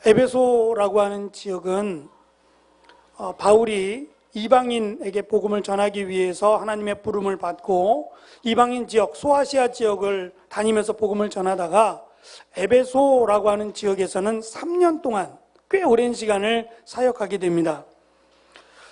에베소라고 하는 지역은 바울이 이방인에게 복음을 전하기 위해서 하나님의 부름을 받고 이방인 지역, 소아시아 지역을 다니면서 복음을 전하다가 에베소라고 하는 지역에서는 3년 동안 꽤 오랜 시간을 사역하게 됩니다.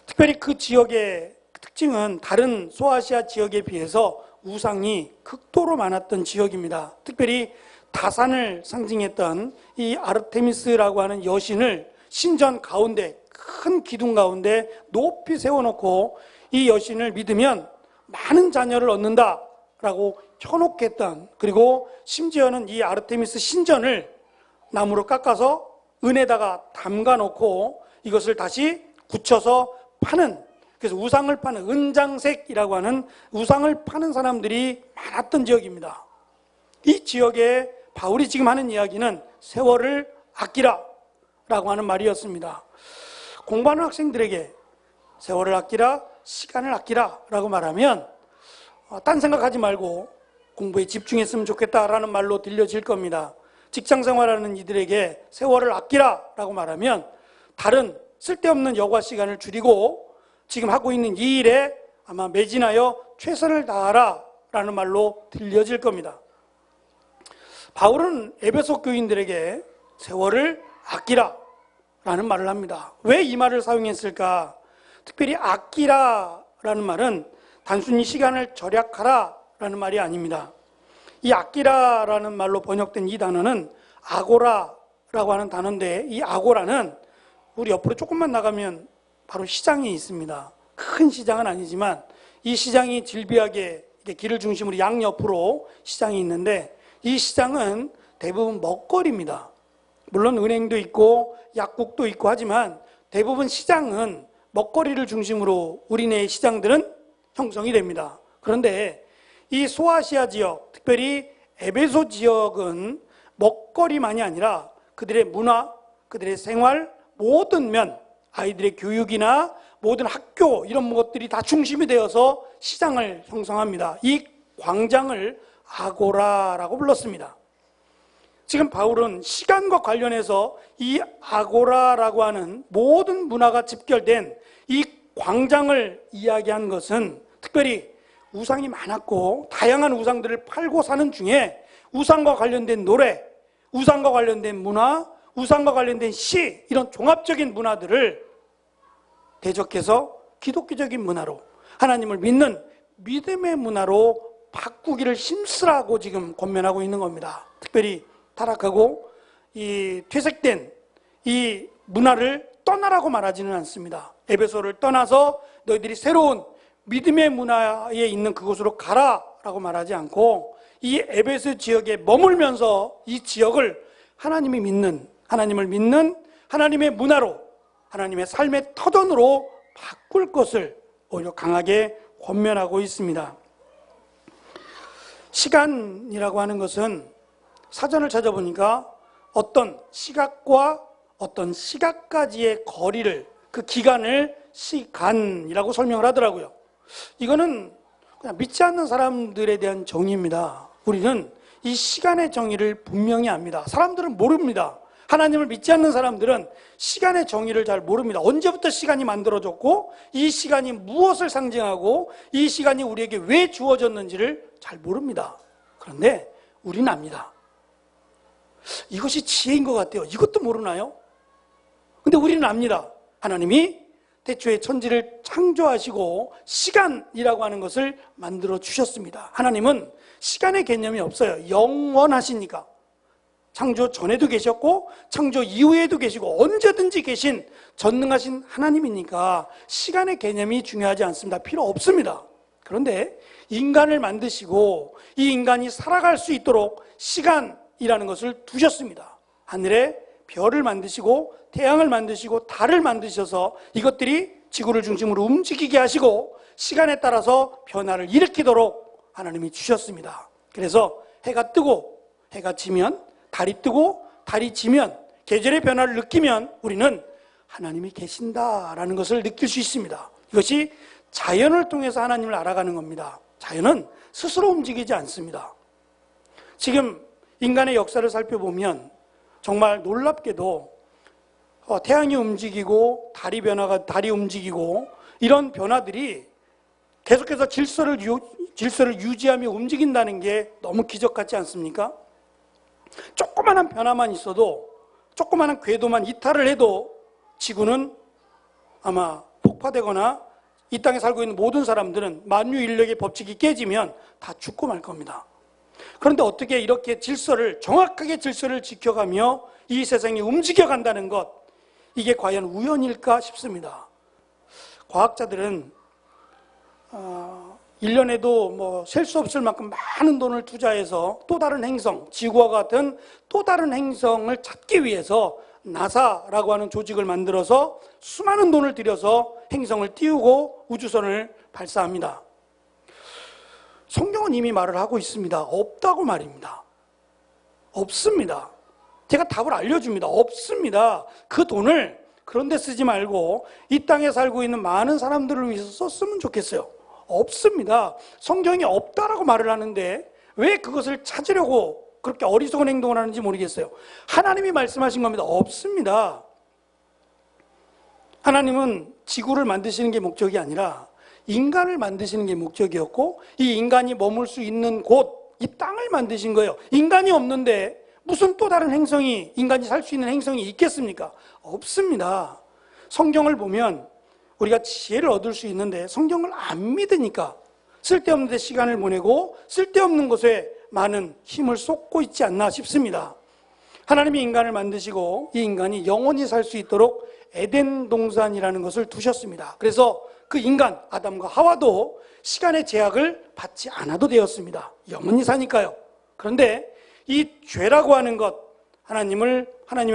특별히 그 지역의 특징은 다른 소아시아 지역에 비해서 우상이 극도로 많았던 지역입니다. 특별히 다산을 상징했던 이 아르테미스라고 하는 여신을 신전 가운데, 큰 기둥 가운데 높이 세워놓고 이 여신을 믿으면 많은 자녀를 얻는다라고 현혹했던, 그리고 심지어는 이 아르테미스 신전을 나무로 깎아서 은에다가 담가놓고 이것을 다시 굳혀서 파는, 그래서 우상을 파는, 은장색이라고 하는 우상을 파는 사람들이 많았던 지역입니다. 이 지역에 바울이 지금 하는 이야기는 세월을 아끼라 라고 하는 말이었습니다. 공부하는 학생들에게 세월을 아끼라, 시간을 아끼라 라고 말하면 딴 생각하지 말고 공부에 집중했으면 좋겠다라는 말로 들려질 겁니다. 직장생활하는 이들에게 세월을 아끼라 라고 말하면 다른 쓸데없는 여가 시간을 줄이고 지금 하고 있는 이 일에 아마 매진하여 최선을 다하라 라는 말로 들려질 겁니다. 바울은 에베소 교인들에게 세월을 아끼라 라는 말을 합니다. 왜 이 말을 사용했을까? 특별히 아끼라 라는 말은 단순히 시간을 절약하라 라는 말이 아닙니다. 이 아끼라 라는 말로 번역된 이 단어는 아고라라고 하는 단어인데, 이 아고라는 우리 옆으로 조금만 나가면 바로 시장이 있습니다. 큰 시장은 아니지만 이 시장이 질비하게 길을 중심으로 양옆으로 시장이 있는데, 이 시장은 대부분 먹거리입니다. 물론 은행도 있고 약국도 있고 하지만 대부분 시장은 먹거리를 중심으로 우리네의 시장들은 형성이 됩니다. 그런데 이 소아시아 지역, 특별히 에베소 지역은 먹거리만이 아니라 그들의 문화, 그들의 생활, 모든 면, 아이들의 교육이나 모든 학교 이런 것들이 다 중심이 되어서 시장을 형성합니다. 이 광장을 아고라라고 불렀습니다. 지금 바울은 시간과 관련해서 이 아고라라고 하는 모든 문화가 집결된 이 광장을 이야기한 것은 특별히 우상이 많았고 다양한 우상들을 팔고 사는 중에 우상과 관련된 노래, 우상과 관련된 문화, 우상과 관련된 시, 이런 종합적인 문화들을 대적해서 기독교적인 문화로, 하나님을 믿는 믿음의 문화로 바꾸기를 힘쓰라고 지금 권면하고 있는 겁니다. 특별히 타락하고 이 퇴색된 이 문화를 떠나라고 말하지는 않습니다. 에베소를 떠나서 너희들이 새로운 믿음의 문화에 있는 그곳으로 가라라고 말하지 않고, 이 에베소 지역에 머물면서 이 지역을 하나님을 믿는 하나님의 문화로, 하나님의 삶의 터전으로 바꿀 것을 오히려 강하게 권면하고 있습니다. 시간이라고 하는 것은 사전을 찾아보니까 어떤 시각과 어떤 시각까지의 거리를, 그 기간을 시간이라고 설명을 하더라고요. 이거는 그냥 믿지 않는 사람들에 대한 정의입니다. 우리는 이 시간의 정의를 분명히 압니다. 사람들은 모릅니다. 하나님을 믿지 않는 사람들은 시간의 정의를 잘 모릅니다. 언제부터 시간이 만들어졌고 이 시간이 무엇을 상징하고 이 시간이 우리에게 왜 주어졌는지를 잘 모릅니다. 그런데 우리는 압니다. 이것이 지혜인 것 같아요. 이것도 모르나요? 근데 우리는 압니다. 하나님이 태초에 천지를 창조하시고 시간이라고 하는 것을 만들어 주셨습니다. 하나님은 시간의 개념이 없어요. 영원하시니까. 창조 전에도 계셨고 창조 이후에도 계시고 언제든지 계신 전능하신 하나님이니까 시간의 개념이 중요하지 않습니다. 필요 없습니다. 그런데 인간을 만드시고 이 인간이 살아갈 수 있도록 시간이라는 것을 두셨습니다. 하늘에 별을 만드시고 태양을 만드시고 달을 만드셔서 이것들이 지구를 중심으로 움직이게 하시고 시간에 따라서 변화를 일으키도록 하나님이 주셨습니다. 그래서 해가 뜨고 해가 지면, 달이 뜨고 달이 지면, 계절의 변화를 느끼면 우리는 하나님이 계신다라는 것을 느낄 수 있습니다. 이것이 자연을 통해서 하나님을 알아가는 겁니다. 자연은 스스로 움직이지 않습니다. 지금 인간의 역사를 살펴보면 정말 놀랍게도 태양이 움직이고 달이 움직이고 이런 변화들이 계속해서 질서를 유지하며 움직인다는 게 너무 기적 같지 않습니까? 조그마한 변화만 있어도, 조그마한 궤도만 이탈을 해도 지구는 아마 폭파되거나 이 땅에 살고 있는 모든 사람들은 만유인력의 법칙이 깨지면 다 죽고 말 겁니다. 그런데 어떻게 이렇게 정확하게 질서를 지켜가며 이 세상이 움직여간다는 것, 이게 과연 우연일까 싶습니다. 과학자들은 1년에도 셀 수 없을 만큼 많은 돈을 투자해서 또 다른 행성, 지구와 같은 또 다른 행성을 찾기 위해서 나사라고 하는 조직을 만들어서 수많은 돈을 들여서 행성을 띄우고 우주선을 발사합니다. 성경은 이미 말을 하고 있습니다. 없다고 말입니다. 없습니다. 제가 답을 알려줍니다. 없습니다. 그 돈을 그런 데 쓰지 말고 이 땅에 살고 있는 많은 사람들을 위해서 썼으면 좋겠어요. 없습니다. 성경이 없다라고 말을 하는데 왜 그것을 찾으려고 그렇게 어리석은 행동을 하는지 모르겠어요. 하나님이 말씀하신 겁니다. 없습니다. 하나님은 지구를 만드시는 게 목적이 아니라 인간을 만드시는 게 목적이었고, 이 인간이 머물 수 있는 곳, 이 땅을 만드신 거예요. 인간이 없는데 무슨 또 다른 행성이, 인간이 살 수 있는 행성이 있겠습니까? 없습니다. 성경을 보면 우리가 지혜를 얻을 수 있는데 성경을 안 믿으니까 쓸데없는 데 시간을 보내고 쓸데없는 것에 많은 힘을 쏟고 있지 않나 싶습니다. 하나님이 인간을 만드시고 이 인간이 영원히 살 수 있도록 에덴 동산이라는 것을 두셨습니다. 그래서 그 인간 아담과 하와도 시간의 제약을 받지 않아도 되었습니다. 영원히 사니까요. 그런데 이 죄라고 하는 것, 하나님의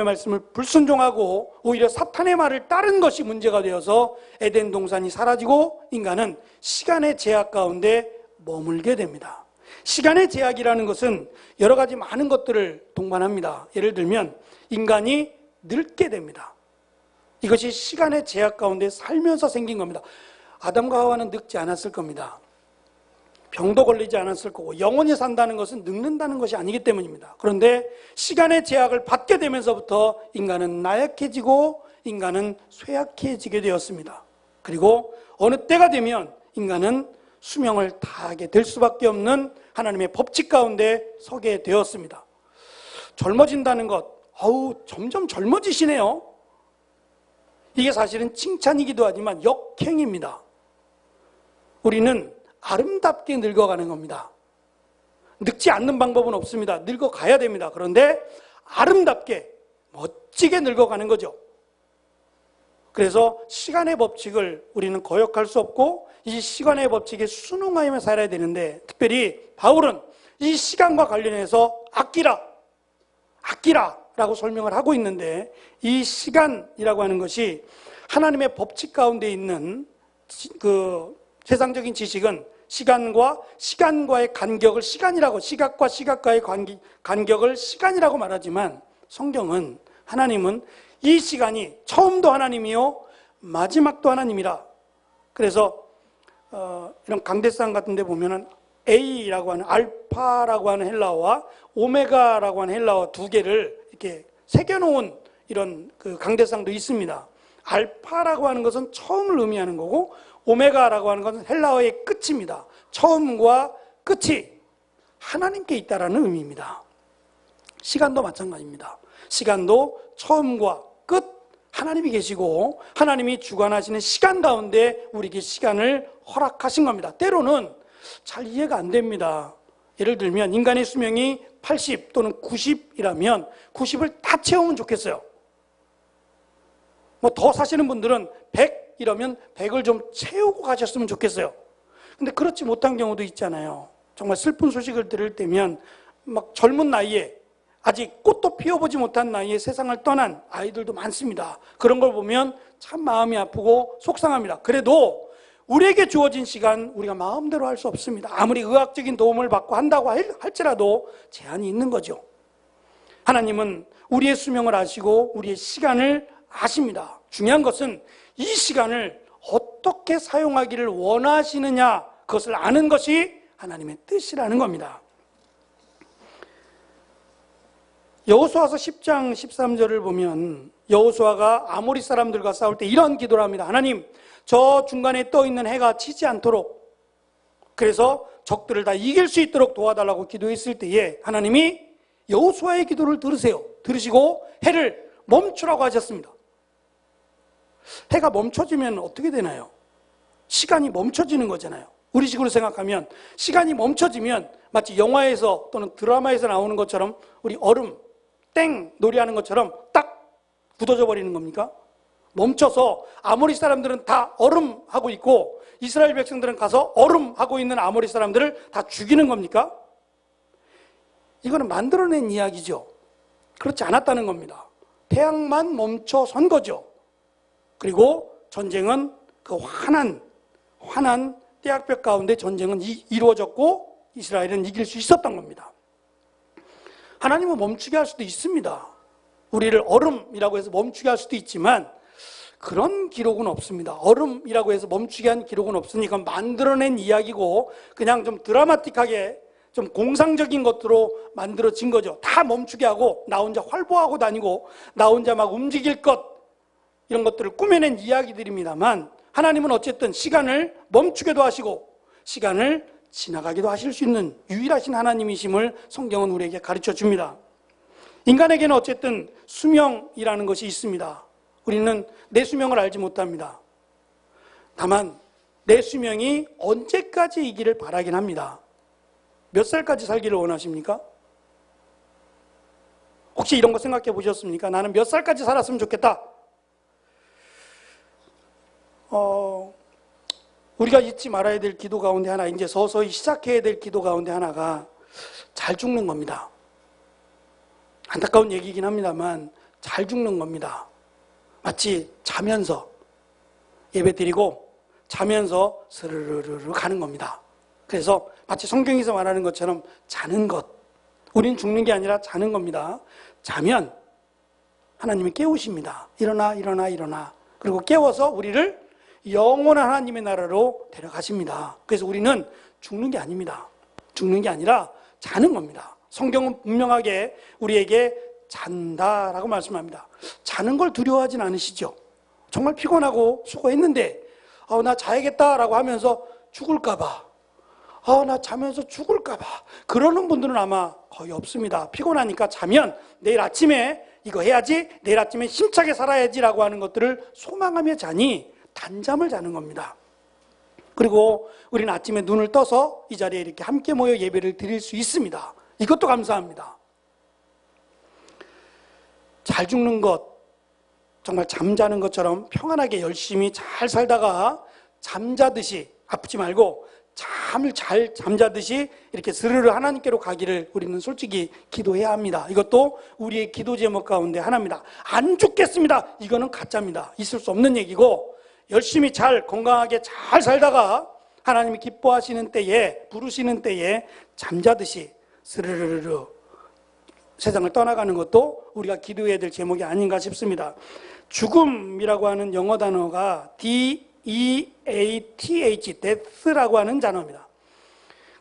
말씀을 불순종하고 오히려 사탄의 말을 따른 것이 문제가 되어서 에덴 동산이 사라지고 인간은 시간의 제약 가운데 머물게 됩니다. 시간의 제약이라는 것은 여러 가지 많은 것들을 동반합니다. 예를 들면 인간이 늙게 됩니다. 이것이 시간의 제약 가운데 살면서 생긴 겁니다. 아담과 하와는 늙지 않았을 겁니다. 병도 걸리지 않았을 거고, 영원히 산다는 것은 늙는다는 것이 아니기 때문입니다. 그런데 시간의 제약을 받게 되면서부터 인간은 나약해지고 인간은 쇠약해지게 되었습니다. 그리고 어느 때가 되면 인간은 수명을 다하게 될 수밖에 없는 하나님의 법칙 가운데 서게 되었습니다. 젊어진다는 것, 점점 젊어지시네요. 이게 사실은 칭찬이기도 하지만 역행입니다. 우리는 아름답게 늙어가는 겁니다. 늙지 않는 방법은 없습니다. 늙어가야 됩니다. 그런데 아름답게, 멋지게 늙어가는 거죠. 그래서 시간의 법칙을 우리는 거역할 수 없고 이 시간의 법칙에 순응하며 살아야 되는데, 특별히 바울은 이 시간과 관련해서 아끼라라고 설명을 하고 있는데, 이 시간이라고 하는 것이 하나님의 법칙 가운데 있는 세상적인 지식은 시간과의 간격을 시간이라고, 시각과 시각과의 간격을 시간이라고 말하지만, 성경은, 하나님은 이 시간이 처음도 하나님이요 마지막도 하나님이라. 그래서 이런 강대상 같은 데 보면은 A라고 하는, 알파라고 하는 헬라어와 오메가라고 하는 헬라어 두 개를 이렇게 새겨놓은 이런 강대상도 있습니다. 알파라고 하는 것은 처음을 의미하는 거고, 오메가라고 하는 것은 헬라어의 끝입니다. 처음과 끝이 하나님께 있다라는 의미입니다. 시간도 마찬가지입니다. 시간도 처음과 끝 하나님이 계시고 하나님이 주관하시는 시간 가운데 우리에게 시간을 허락하신 겁니다. 때로는 잘 이해가 안 됩니다. 예를 들면 인간의 수명이 80 또는 90이라면 90을 다 채우면 좋겠어요. 더 사시는 분들은 100 이러면 100을 좀 채우고 가셨으면 좋겠어요. 근데 그렇지 못한 경우도 있잖아요. 정말 슬픈 소식을 들을 때면 막 젊은 나이에, 아직 꽃도 피워보지 못한 나이에 세상을 떠난 아이들도 많습니다. 그런 걸 보면 참 마음이 아프고 속상합니다. 그래도 우리에게 주어진 시간 우리가 마음대로 할 수 없습니다. 아무리 의학적인 도움을 받고 한다고 할지라도 제한이 있는 거죠. 하나님은 우리의 수명을 아시고 우리의 시간을 아십니다. 중요한 것은 이 시간을 어떻게 사용하기를 원하시느냐, 그것을 아는 것이 하나님의 뜻이라는 겁니다. 여호수아서 10장 13절을 보면 여호수아가 아모리 사람들과 싸울 때 이런 기도를 합니다. 하나님, 저 중간에 떠 있는 해가 치지 않도록, 그래서 적들을 다 이길 수 있도록 도와달라고 기도했을 때에 하나님이 여호수아의 기도를 들으세요. 들으시고 해를 멈추라고 하셨습니다. 해가 멈춰지면 어떻게 되나요? 시간이 멈춰지는 거잖아요. 우리식으로 생각하면 시간이 멈춰지면 마치 영화에서 또는 드라마에서 나오는 것처럼 우리 얼음 땡 놀이하는 것처럼 딱 굳어져 버리는 겁니까? 멈춰서 아모리 사람들은 다 얼음하고 있고 이스라엘 백성들은 가서 얼음하고 있는 아모리 사람들을 다 죽이는 겁니까? 이거는 만들어낸 이야기죠. 그렇지 않았다는 겁니다. 태양만 멈춰 선 거죠. 그리고 전쟁은 그 환한 떼약볕 가운데 전쟁은 이루어졌고 이스라엘은 이길 수 있었던 겁니다. 하나님은 멈추게 할 수도 있습니다. 우리를 얼음이라고 해서 멈추게 할 수도 있지만 그런 기록은 없습니다. 얼음이라고 해서 멈추게 한 기록은 없으니까 만들어낸 이야기고 그냥 좀 드라마틱하게 좀 공상적인 것으로 만들어진 거죠. 다 멈추게 하고 나 혼자 활보하고 다니고 나 혼자 막 움직일 것, 이런 것들을 꾸며낸 이야기들입니다만 하나님은 어쨌든 시간을 멈추게도 하시고 시간을 지나가기도 하실 수 있는 유일하신 하나님이심을 성경은 우리에게 가르쳐 줍니다. 인간에게는 어쨌든 수명이라는 것이 있습니다. 우리는 내 수명을 알지 못합니다. 다만 내 수명이 언제까지이기를 바라긴 합니다. 몇 살까지 살기를 원하십니까? 혹시 이런 거 생각해 보셨습니까? 나는 몇 살까지 살았으면 좋겠다. 우리가 잊지 말아야 될 기도 가운데 하나, 이제 서서히 시작해야 될 기도 가운데 하나가 잘 죽는 겁니다. 안타까운 얘기긴 합니다만 잘 죽는 겁니다. 마치 자면서 예배 드리고 자면서 스르르르 가는 겁니다. 그래서 마치 성경에서 말하는 것처럼 자는 것, 우린 죽는 게 아니라 자는 겁니다. 자면 하나님이 깨우십니다. 일어나 일어나 일어나. 그리고 깨워서 우리를 영원한 하나님의 나라로 데려가십니다. 그래서 우리는 죽는 게 아닙니다. 죽는 게 아니라 자는 겁니다. 성경은 분명하게 우리에게 잔다라고 말씀합니다. 자는 걸 두려워하진 않으시죠? 정말 피곤하고 수고했는데 나 자야겠다라고 하면서 죽을까 봐, 나 자면서 죽을까 봐 그러는 분들은 아마 거의 없습니다. 피곤하니까 자면 내일 아침에 이거 해야지, 내일 아침에 힘차게 살아야지라고 하는 것들을 소망하며 자니 단잠을 자는 겁니다. 그리고 우리는 아침에 눈을 떠서 이 자리에 이렇게 함께 모여 예배를 드릴 수 있습니다. 이것도 감사합니다. 잘 죽는 것, 정말 잠자는 것처럼 평안하게 열심히 잘 살다가 잠자듯이, 아프지 말고 잠을 잘 잠자듯이 이렇게 스르르 하나님께로 가기를 우리는 솔직히 기도해야 합니다. 이것도 우리의 기도 제목 가운데 하나입니다. 안 죽겠습니다. 이거는 가짜입니다. 있을 수 없는 얘기고, 열심히 잘 건강하게 잘 살다가 하나님이 기뻐하시는 때에, 부르시는 때에 잠자듯이 스르르르 세상을 떠나가는 것도 우리가 기도해야 될 제목이 아닌가 싶습니다. 죽음이라고 하는 영어 단어가 D-E-A-T-H, death라고 하는 단어입니다.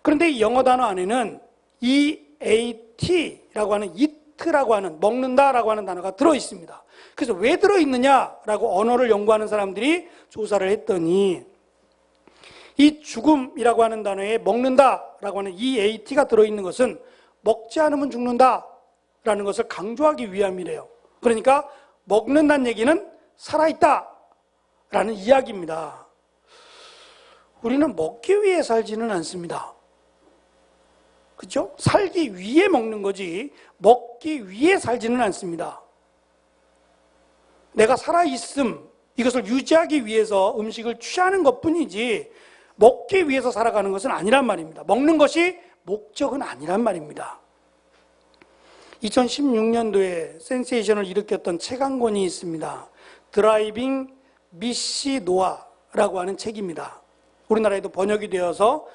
그런데 이 영어 단어 안에는 E-A-T라고 하는 eat라고 하는, 먹는다라고 하는 단어가 들어있습니다. 그래서 왜 들어있느냐라고 언어를 연구하는 사람들이 조사를 했더니 이 죽음이라고 하는 단어에 먹는다라고 하는 E-A-T가 들어있는 것은 먹지 않으면 죽는다라는 것을 강조하기 위함이래요. 그러니까 먹는다는 얘기는 살아있다라는 이야기입니다. 우리는 먹기 위해 살지는 않습니다. 그렇죠? 살기 위해 먹는 거지 먹기 위해 살지는 않습니다. 내가 살아있음, 이것을 유지하기 위해서 음식을 취하는 것뿐이지 먹기 위해서 살아가는 것은 아니란 말입니다. 먹는 것이 목적은 아니란 말입니다. 2016년도에 센세이션을 일으켰던 책 한 권이 있습니다. 드라이빙 미시 노아라고 하는 책입니다. 우리나라에도 번역이 되어서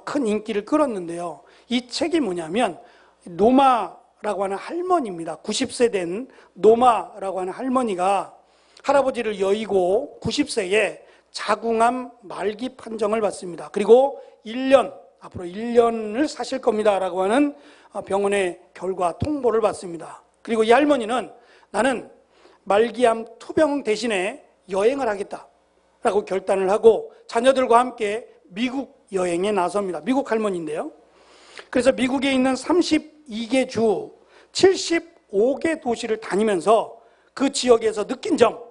큰 인기를 끌었는데요. 이 책이 뭐냐면 노마라고 하는 할머니입니다. 90세 된 노마라고 하는 할머니가 할아버지를 여의고 90세에 자궁암 말기 판정을 받습니다. 그리고 앞으로 1년을 사실 겁니다라고 하는 병원의 결과 통보를 받습니다. 그리고 이 할머니는 나는 말기암 투병 대신에 여행을 하겠다라고 결단을 하고 자녀들과 함께 미국 여행에 나섭니다. 미국 할머니인데요. 그래서 미국에 있는 32개 주 75개 도시를 다니면서 그 지역에서 느낀 점,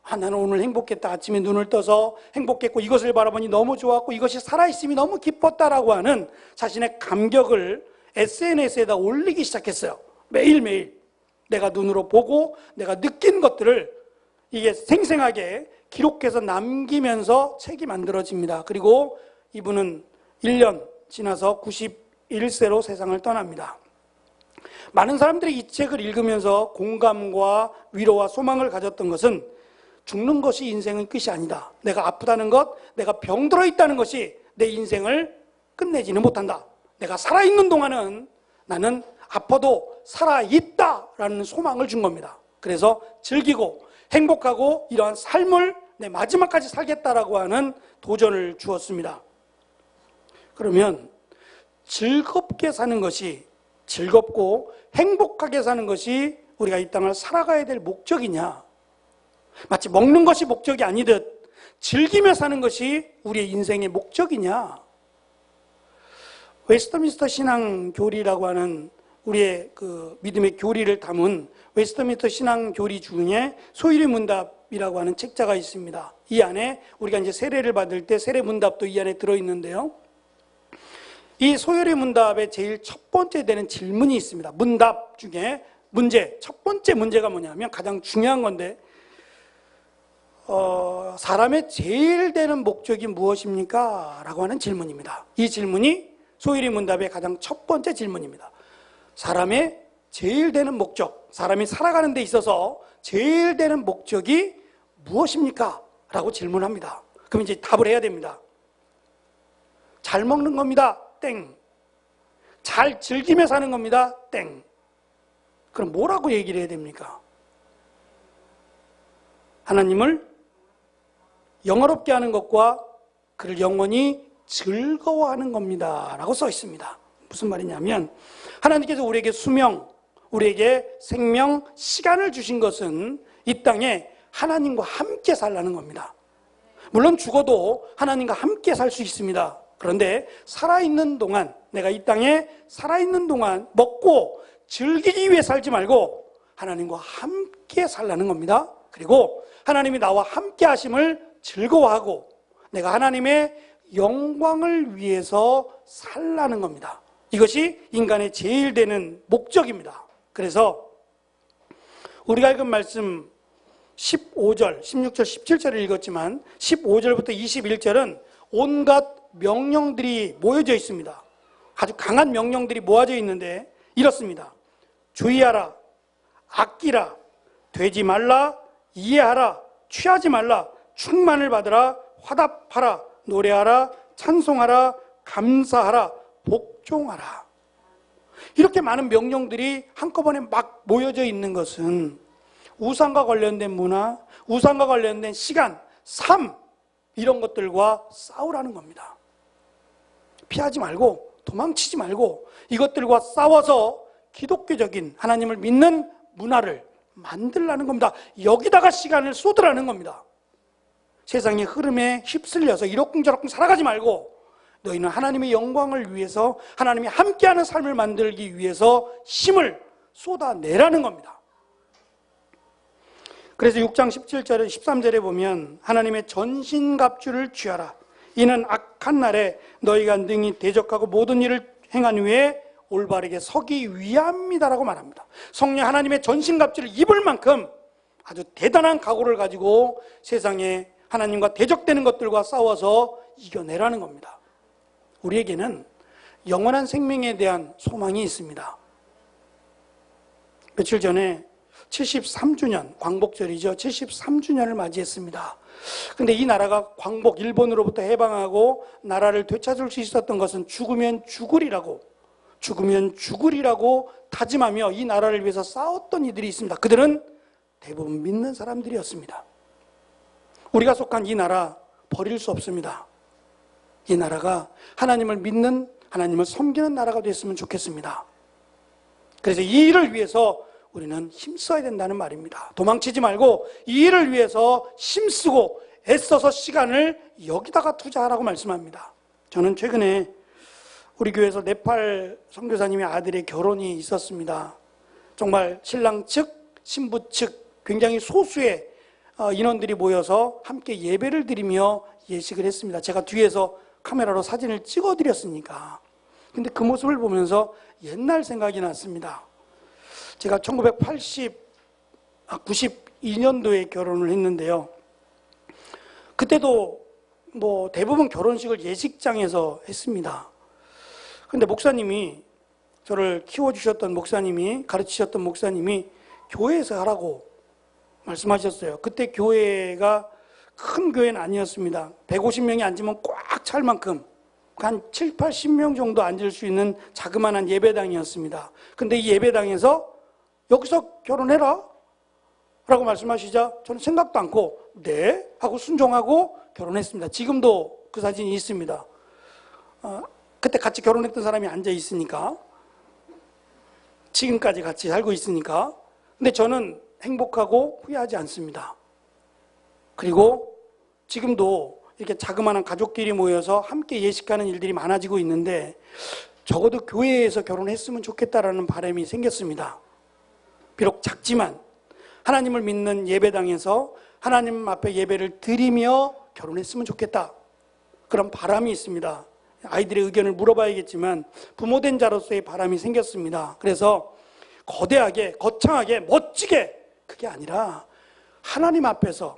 나는 오늘 행복했다. 아침에 눈을 떠서 행복했고 이것을 바라보니 너무 좋았고 이것이 살아있음이 너무 기뻤다라고 하는 자신의 감격을 SNS에다 올리기 시작했어요. 매일매일 내가 눈으로 보고 내가 느낀 것들을 이게 생생하게 기록해서 남기면서 책이 만들어집니다. 그리고 이분은 1년 지나서 91세로 세상을 떠납니다. 많은 사람들이 이 책을 읽으면서 공감과 위로와 소망을 가졌던 것은 죽는 것이 인생의 끝이 아니다. 내가 아프다는 것, 내가 병들어 있다는 것이 내 인생을 끝내지는 못한다. 내가 살아있는 동안은 나는 아파도 살아있다라는 소망을 준 겁니다. 그래서 즐기고 행복하고 이러한 삶을 내 마지막까지 살겠다라고 하는 도전을 주었습니다. 그러면 즐겁게 사는 것이, 즐겁고 행복하게 사는 것이 우리가 이 땅을 살아가야 될 목적이냐? 마치 먹는 것이 목적이 아니듯 즐기며 사는 것이 우리의 인생의 목적이냐? 웨스트민스터 신앙교리라고 하는 우리의 그 믿음의 교리를 담은 웨스트민스터 신앙교리 중에 소율의 문답이라고 하는 책자가 있습니다. 이 안에 우리가 이제 세례를 받을 때 세례 문답도 이 안에 들어있는데요. 이 소율의 문답의 제일 첫 번째 되는 질문이 있습니다. 문답 중에 첫 번째 문제가 뭐냐면 가장 중요한 건데, 사람의 제일 되는 목적이 무엇입니까? 라고 하는 질문입니다. 이 질문이 소율의 문답의 가장 첫 번째 질문입니다. 사람의 제일 되는 목적, 사람이 살아가는 데 있어서 제일 되는 목적이 무엇입니까? 라고 질문합니다. 그럼 이제 답을 해야 됩니다. 잘 먹는 겁니다. 땡. 잘 즐기며 사는 겁니다. 땡. 그럼 뭐라고 얘기를 해야 됩니까? 하나님을 영화롭게 하는 것과 그를 영원히 즐거워하는 겁니다. 라고 써 있습니다. 무슨 말이냐면 하나님께서 우리에게 수명, 우리에게 생명, 시간을 주신 것은 이 땅에 하나님과 함께 살라는 겁니다. 물론 죽어도 하나님과 함께 살 수 있습니다. 그런데 살아있는 동안, 내가 이 땅에 살아있는 동안 먹고 즐기기 위해 살지 말고 하나님과 함께 살라는 겁니다. 그리고 하나님이 나와 함께 하심을 즐거워하고 내가 하나님의 영광을 위해서 살라는 겁니다. 이것이 인간의 제일 되는 목적입니다. 그래서 우리가 읽은 말씀 15절, 16절, 17절을 읽었지만 15절부터 21절은 온갖 명령들이 모여져 있습니다. 아주 강한 명령들이 모아져 있는데 이렇습니다. 주의하라, 아끼라, 되지 말라, 이해하라, 취하지 말라, 충만을 받으라, 화답하라, 노래하라, 찬송하라, 감사하라, 복종하라. 이렇게 많은 명령들이 한꺼번에 막 모여져 있는 것은 우상과 관련된 문화, 우상과 관련된 시간, 삶, 이런 것들과 싸우라는 겁니다. 피하지 말고 도망치지 말고 이것들과 싸워서 기독교적인 하나님을 믿는 문화를 만들라는 겁니다. 여기다가 시간을 쏟으라는 겁니다. 세상의 흐름에 휩쓸려서 이러쿵저러쿵 살아가지 말고 너희는 하나님의 영광을 위해서 하나님이 함께하는 삶을 만들기 위해서 힘을 쏟아내라는 겁니다. 그래서 6장 17절에 13절에 보면 하나님의 전신갑주를 취하라. 이는 악한 날에 너희가 능히 대적하고 모든 일을 행한 후에 올바르게 서기 위함이다라고 말합니다. 성령 하나님의 전신갑주를 입을 만큼 아주 대단한 각오를 가지고 세상에 하나님과 대적되는 것들과 싸워서 이겨내라는 겁니다. 우리에게는 영원한 생명에 대한 소망이 있습니다. 며칠 전에 73주년, 광복절이죠. 73주년을 맞이했습니다. 근데 이 나라가 광복, 일본으로부터 해방하고 나라를 되찾을 수 있었던 것은 죽으면 죽으리라고 다짐하며 이 나라를 위해서 싸웠던 이들이 있습니다. 그들은 대부분 믿는 사람들이었습니다. 우리가 속한 이 나라 버릴 수 없습니다. 이 나라가 하나님을 믿는, 하나님을 섬기는 나라가 됐으면 좋겠습니다. 그래서 이 일을 위해서 우리는 힘써야 된다는 말입니다. 도망치지 말고 이 일을 위해서 힘쓰고 애써서 시간을 여기다가 투자하라고 말씀합니다. 저는 최근에 우리 교회에서 네팔 선교사님의 아들의 결혼이 있었습니다. 정말 신랑 측, 신부 측 굉장히 소수의 인원들이 모여서 함께 예배를 드리며 예식을 했습니다. 제가 뒤에서 카메라로 사진을 찍어드렸으니까. 근데 그 모습을 보면서 옛날 생각이 났습니다. 제가 92년도에 결혼을 했는데요. 그때도 뭐 대부분 결혼식을 예식장에서 했습니다. 근데 목사님이, 저를 키워주셨던 목사님이, 가르치셨던 목사님이 교회에서 하라고 말씀하셨어요. 그때 교회가 큰 교회는 아니었습니다. 150명이 앉으면 꽉 찰 만큼 한 7, 80명 정도 앉을 수 있는 자그마한 예배당이었습니다. 근데 이 예배당에서 여기서 결혼해라 라고 말씀하시자 저는 생각도 않고 네 하고 순종하고 결혼했습니다. 지금도 그 사진이 있습니다. 그때 같이 결혼했던 사람이 앉아 있으니까, 지금까지 같이 살고 있으니까. 근데 저는 행복하고 후회하지 않습니다. 그리고 지금도 이렇게 자그마한 가족끼리 모여서 함께 예식하는 일들이 많아지고 있는데 적어도 교회에서 결혼했으면 좋겠다라는 바람이 생겼습니다. 비록 작지만 하나님을 믿는 예배당에서 하나님 앞에 예배를 드리며 결혼했으면 좋겠다, 그런 바람이 있습니다. 아이들의 의견을 물어봐야겠지만 부모된 자로서의 바람이 생겼습니다. 그래서 거대하게, 거창하게, 멋지게, 그게 아니라 하나님 앞에서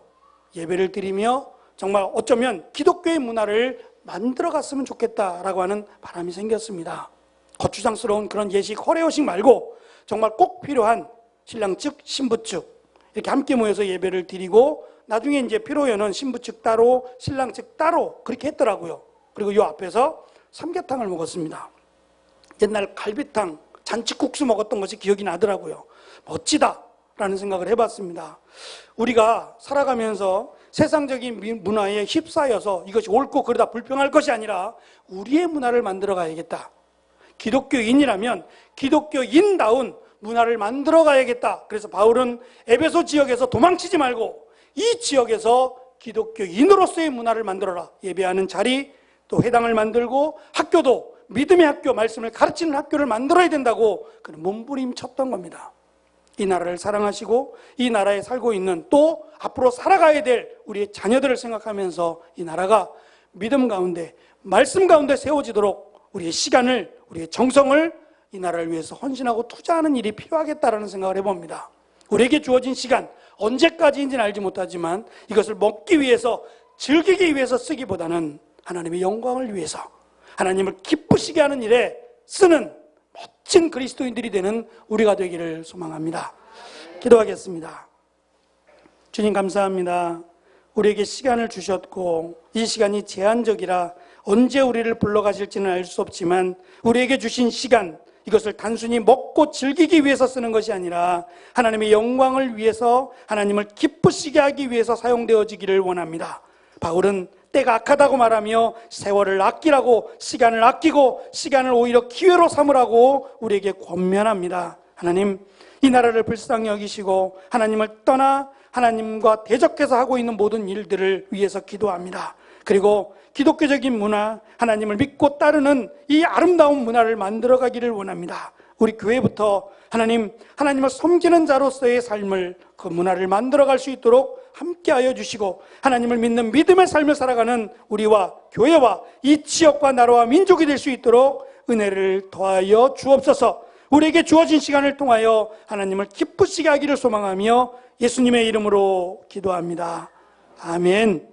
예배를 드리며 정말 어쩌면 기독교의 문화를 만들어갔으면 좋겠다라고 하는 바람이 생겼습니다. 거추장스러운 그런 예식, 허례허식 말고 정말 꼭 필요한 신랑 측, 신부 측 이렇게 함께 모여서 예배를 드리고, 나중에 이제 필요해는 신부 측 따로, 신랑 측 따로 그렇게 했더라고요. 그리고 이 앞에서 삼계탕을 먹었습니다. 옛날 갈비탕, 잔치국수 먹었던 것이 기억이 나더라고요. 멋지다라는 생각을 해봤습니다. 우리가 살아가면서 세상적인 문화에 휩싸여서 이것이 옳고 그러다 불평할 것이 아니라 우리의 문화를 만들어 가야겠다. 기독교인이라면 기독교인다운 문화를 만들어 가야겠다. 그래서 바울은 에베소 지역에서 도망치지 말고 이 지역에서 기독교인으로서의 문화를 만들어라. 예배하는 자리, 또 회당을 만들고 학교도 믿음의 학교, 말씀을 가르치는 학교를 만들어야 된다고 그는 몸부림쳤던 겁니다. 이 나라를 사랑하시고 이 나라에 살고 있는, 또 앞으로 살아가야 될 우리의 자녀들을 생각하면서 이 나라가 믿음 가운데, 말씀 가운데 세워지도록 우리의 시간을, 우리의 정성을 이 나라를 위해서 헌신하고 투자하는 일이 필요하겠다라는 생각을 해봅니다. 우리에게 주어진 시간, 언제까지인지는 알지 못하지만 이것을 먹기 위해서, 즐기기 위해서 쓰기보다는 하나님의 영광을 위해서, 하나님을 기쁘시게 하는 일에 쓰는 멋진 그리스도인들이 되는 우리가 되기를 소망합니다. 기도하겠습니다. 주님 감사합니다. 우리에게 시간을 주셨고 이 시간이 제한적이라 언제 우리를 불러가실지는 알 수 없지만 우리에게 주신 시간, 이것을 단순히 먹고 즐기기 위해서 쓰는 것이 아니라 하나님의 영광을 위해서, 하나님을 기쁘시게 하기 위해서 사용되어지기를 원합니다. 바울은 때가 악하다고 말하며 세월을 아끼라고, 시간을 아끼고 시간을 오히려 기회로 삼으라고 우리에게 권면합니다. 하나님, 이 나라를 불쌍히 여기시고 하나님을 떠나 하나님과 대적해서 하고 있는 모든 일들을 위해서 기도합니다. 그리고 기독교적인 문화, 하나님을 믿고 따르는 이 아름다운 문화를 만들어가기를 원합니다. 우리 교회부터 하나님을 섬기는 자로서의 삶을, 그 문화를 만들어갈 수 있도록 함께하여 주시고, 하나님을 믿는 믿음의 삶을 살아가는 우리와 교회와 이 지역과 나라와 민족이 될 수 있도록 은혜를 더하여 주옵소서. 우리에게 주어진 시간을 통하여 하나님을 기쁘시게 하기를 소망하며 예수님의 이름으로 기도합니다. 아멘.